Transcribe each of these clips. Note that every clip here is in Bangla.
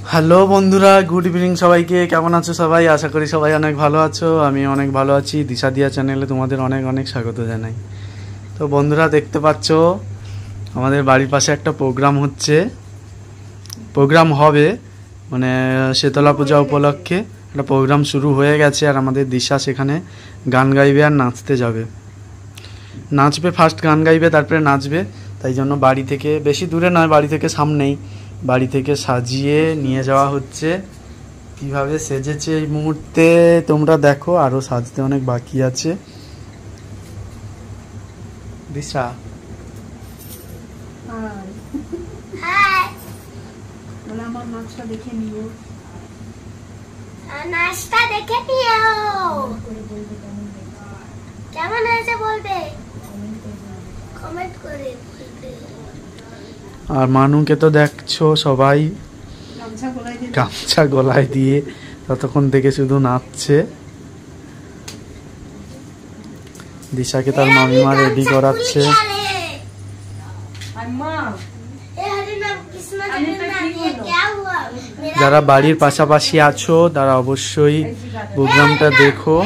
হ্যালো বন্ধুরা, গুড ইভিনিং সবাইকে। কেমন আছো সবাই? আশা করি সবাই অনেক ভালো আছো। আমি অনেক ভালো আছি। দিশা দিয়া চ্যানেলে তোমাদের অনেক অনেক স্বাগত জানাই। তো বন্ধুরা, দেখতে পাচ্ছ আমাদের বাড়ির পাশে একটা প্রোগ্রাম হবে, মানে শীতলা পূজা উপলক্ষে একটা প্রোগ্রাম শুরু হয়ে গেছে। আর আমাদের দিশা সেখানে গান গাইবে আর নাচতে যাবে। নাচবে, ফার্স্ট গান গাইবে, তারপরে নাচবে। তাই জন্য বাড়ি থেকে, বেশি দূরে নয়, বাড়ি থেকে সামনেই, বাড়ি থেকে সাজিয়ে নিয়ে যাওয়া হচ্ছে। কিভাবে সেজেছে এই মুহূর্তে তোমরা দেখো, আরো সাজতে অনেক বাকি আছে। দিশা আমার নাচটা দেখে নিও, নাচটা দেখে নিও, কেমন হয়েছে বলবে, কমেন্ট করে বলবে। আর মানুকে তো দেখছো সবাই গামছা গলায় দিয়ে ততক্ষণ থেকে শুধু নাচছে। দিশাকে তার মামিমা রেডি করাচ্ছে। যারা বাড়ির পাশাপাশি আছো তারা অবশ্যই প্রোগ্রামটা দেখো।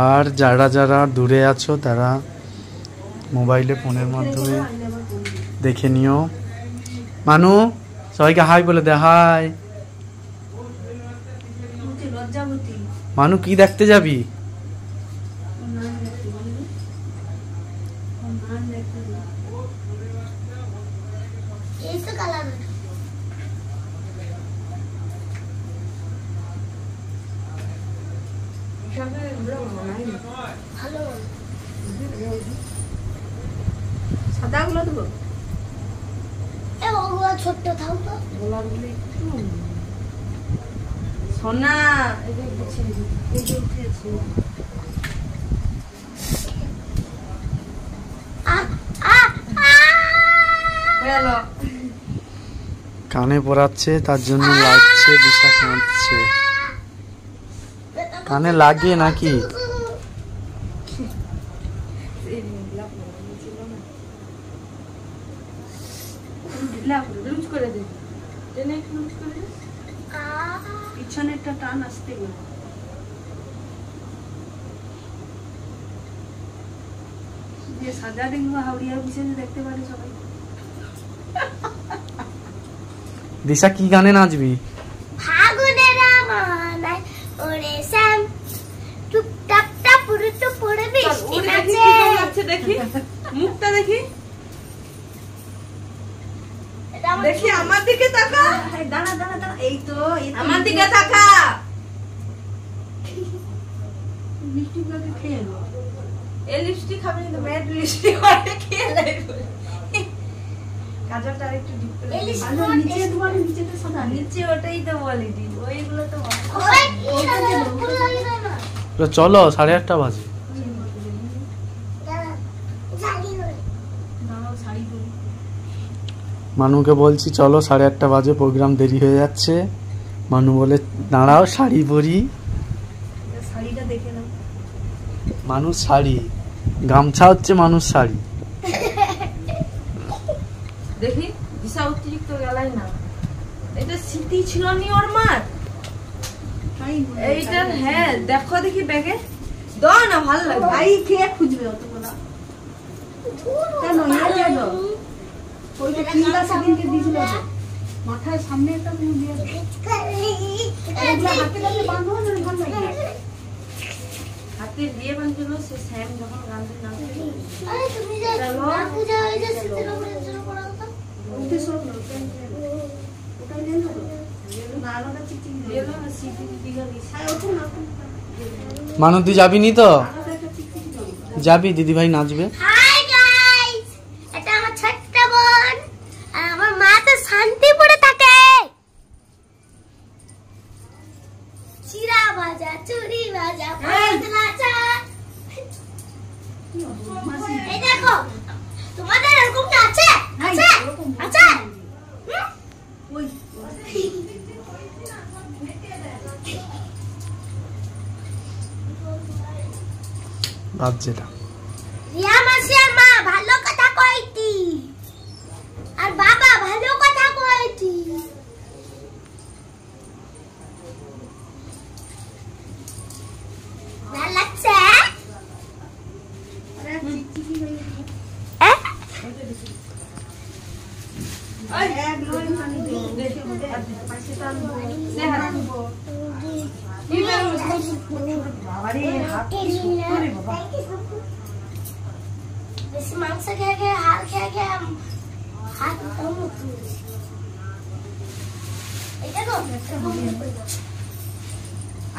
আর যারা যারা দূরে আছো তারা মোবাইলে, ফোনের মাধ্যমে দেখে নিও। মানু, সবাইকে হাই বলে দে। হাই মানু, কি দেখতে যাবি? সাদাগুলো দেবো, ছোট্ট থাও তো সোনা। কানে পড়াচ্ছে, তার জন্য লাগছে। দিশা কাঁদছে। কানে লাগে নাকি? পিছনেরটা টান আসতে গেলে সাজা দেখবো, হাওড়িয়া বিশেষ দেখতে পারে সবাই। দিশা কি গানে নাচবি? ফাগুনের আমানায় ওরে শ্যাম টুকটাকটা পুরুটু পুরু বৃষ্টি নাচে। দেখি মুখটা দেখি, দেখি আমার দিকে তাকা। দাঁড়া দাঁড়া দাঁড়া, এই তো আমার দিকে তাকা। লিপস্টিক খেয়ে লো, এই লিপস্টিক খাবে না, ম্যাট লিপস্টিক ওটা খেয়ে লাগবে। কাজলটা আরেকটু ডিপ করে নিচে তোমার নিচেটা সাদা, নিচে ওটাই তো বলি দি, ওইগুলো তো চলো, 8:30 বাজে। মানুকে বলছি চলো, 8:30 বাজে, প্রোগ্রাম দেরি হয়ে যাচ্ছে। মানু বলে দাঁড়াও, শাড়ি পরি। শাড়িটা দেখে নাও। মানুষ শাড়ি, গামছা হচ্ছে মানুষ শাড়ি। দেখি দিশা অতিরিক্ত গেলাই না, এটা স্মৃতি ছিল নি ওর মার এইটা। হ্যাঁ দেখো, দেখি ব্যাগে দাও না, ভালো লাগে। ভাই খেয়ে খুঁজবে অতগুলা কেন? ওইটা কিনলা সেদিনকে দিয়েছিল, মাথায় সামনে একটা মুখ দিয়ে হাতে কাছে বাঁধো না, ভালো লাগে। হাতে দিয়ে বাঁধছিল সে স্যাম যখন গান দিয়ে নাচে। তুমি যে পূজা হয়ে যাচ্ছে সেটা শুরু করো তো। ওটা সব না, ওটা নেন না, না আলাদা চিঠি দিয়ে না, সিটি দিগা দিছে। ওটা না, মানু তুই যাবি নি তো? যাবি, দিদি ভাই নাচবে। হাই গাইস, এটা আমার ছোট্ট বোন, আর আমার মা তো শান্তিপুরে থাকে। চিরা ভাজা, চুরি ভাজা, পাতলা চা। এই দেখো, তোমাদের এরকমটা আছে? আছে? আছে? ওই বাজছে না। রিয়া মাসি আর মা ভালো কথা কইতি। ওরে বাবা। বেশি মাংস খেয়ে খেয়ে হাড় খেয়ে খেয়ে হাত এটা তো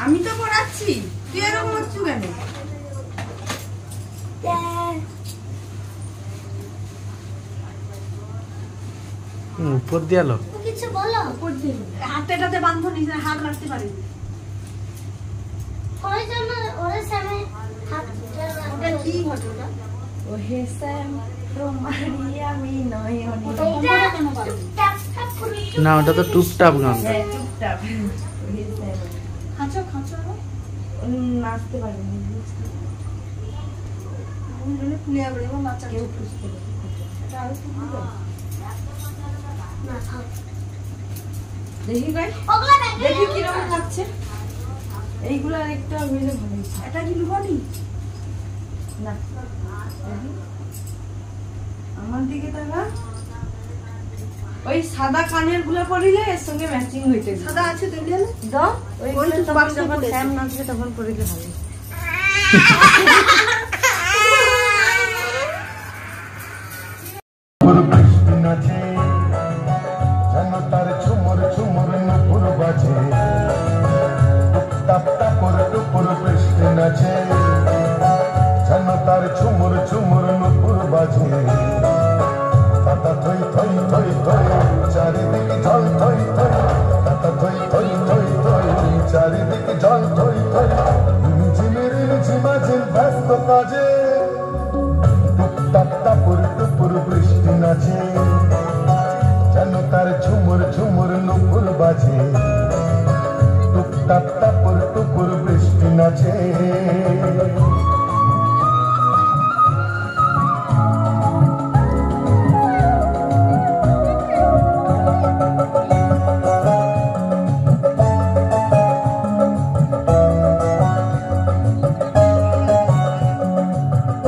আমি তো পড়াচ্ছি, তুই এরকম হচ্ছু কেন? উপর দিয়ে আলো কিছু বলো। হাতেটাতে বাঁধো, নিজে হাত রাখতে পারি। ওই জন্য ওর সামনে হাত ওটা কি ঘটনা? ও হে স্যাম রোমারিয়া মি নয়নি। না, ওটা তো টুপটাপ গান। হ্যাঁ, চুপচাপ। খাঁচো খাঁচো নাচতে পারিনি। ফুলে আবার এবং বাচ্চা কেউ খুঁজতে পারে। এটা আরো খুব ভালো। দেখি ভাই, দেখি কিরকম খাচ্ছে। এইগুলো আরেকটা হইলে ভালো হইছে। এটা কি লুবনি? না, দেখি। আমার দিকে তাকা। ওই সাদা কানের গুলো পরিলে এর সঙ্গে ম্যাচিং হইতে। সাদা আছে দেখলে দাও। ওইগুলো তখন যখন স্যাম নাচবে তখন পরিলে ভালো। তার ঝুমুর ঝুমুর নুপুর বাজে, টাপ টাপ করে টুপুর বৃষ্টি নাচে। যেন তার ঝুমুর ঝুমুর নুপুর বাজে, কাটা থই থই থই থই চারিদিকে জল থই থই, কাটা থই থই থই থই চারিদিকে জল থই থই। ঝিমির ঝিমাঝিম ব্যস্ত কাজে, টাপ টাপুর টুপুর বৃষ্টি নাচে। যেন তার ঝুমুর ঝুমুর নুপুর বাজে, টুকটাপ টাপুর টুপুর বৃষ্টি নাচে।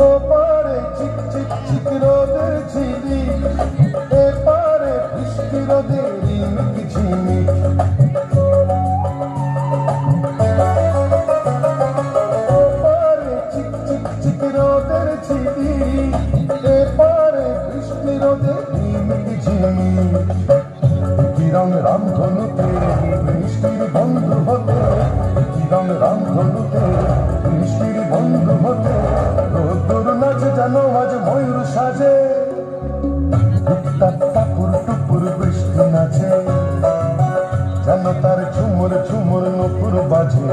ওপারে চিক চিক চিক রোদের ঝিলি, এপারে বৃষ্টি রোদের রিমিক ঝিমিক। ওপারে চিক চিক চিক রোদের ঝিলি, এপারে বৃষ্টি রোদের রিমিক ঝিমিক। কি রং রামধনুতে বৃষ্টির বন্ধু হতে, কি রং রামধনুতে বৃষ্টির বন্ধু হতে। রোদ্দুর নাচ যেন আজ ময়ূর সাজে, টাপুর টুপুর বৃষ্টি নাচে। যেন তার ঝুমুর ঝুমুর নুপুর বাজে,